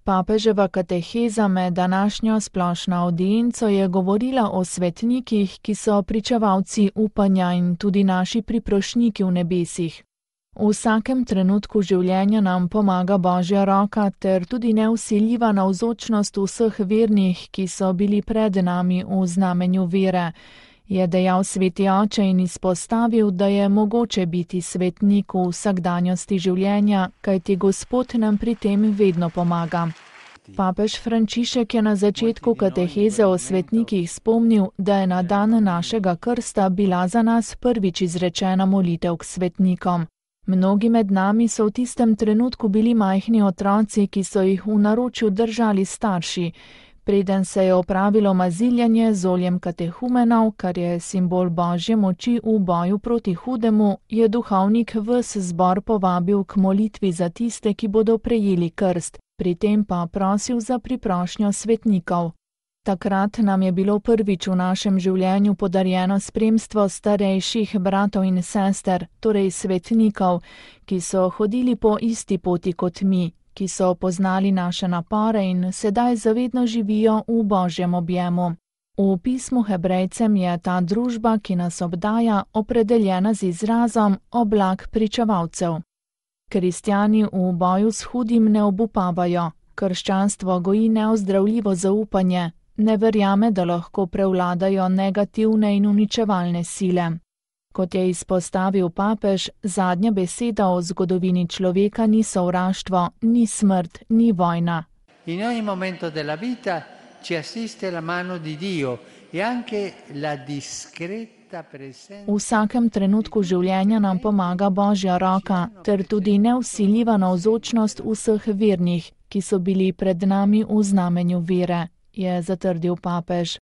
Papeževa kateheza med današnjo splošno audienco je govorila o svetnikih, ki so pričevalci upanja in tudi naši priprošniki v nebesih. V vsakem trenutku življenja nam pomaga Božja roka ter tudi nevsiljiva navzočnost vseh vernih, ki so bili pred nami v znamenju vere, je dejal sveti oče in izpostavil, da je mogoče biti svetnik v vsakdanjosti življenja, kajti Gospod nam pri tem vedno pomaga. Papež Frančišek je na začetku kateheze o svetnikih spomnil, da je na dan našega krsta bila za nas prvič izrečena molitev k svetnikom. Mnogi med nami so v tistem trenutku bili majhni otroci, ki so jih v naročju držali starši. Preden se je opravilo maziljanje z oljem katehumenov, kar je simbol Božje moči v boju proti hudemu, je duhovnik ves zbor povabil k molitvi za tiste, ki bodo prejeli krst, pri tem pa prosil za priprošnjo svetnikov. Takrat nam je bilo prvič v našem življenju podarjeno spremstvo starejših bratov in sester, torej svetnikov, ki so hodili po isti poti kot mi, ki so poznali naše napore in sedaj zavedno živijo v Božjem objemu. V pismu Hebrejcem je ta družba, ki nas obdaja, opredeljena z izrazom oblak pričevalcev. Kristjani v boju s hudim ne obupavajo, krščanstvo goji neozdravljivo zaupanje, ne verjame, da lahko prevladajo negativne in uničevalne sile. Kot je izpostavil papež, zadnja beseda o zgodovini človeka ni sovraštvo, ni smrt, ni vojna. In ogni momento della vita ci assiste la mano di Dio e anche la discreta presenza. V vsakem trenutku življenja nam pomaga Božja roka, ter tudi nevsiljiva navzočnost vseh vernih, ki so bili pred nami v znamenju vere, je zatrdil papež.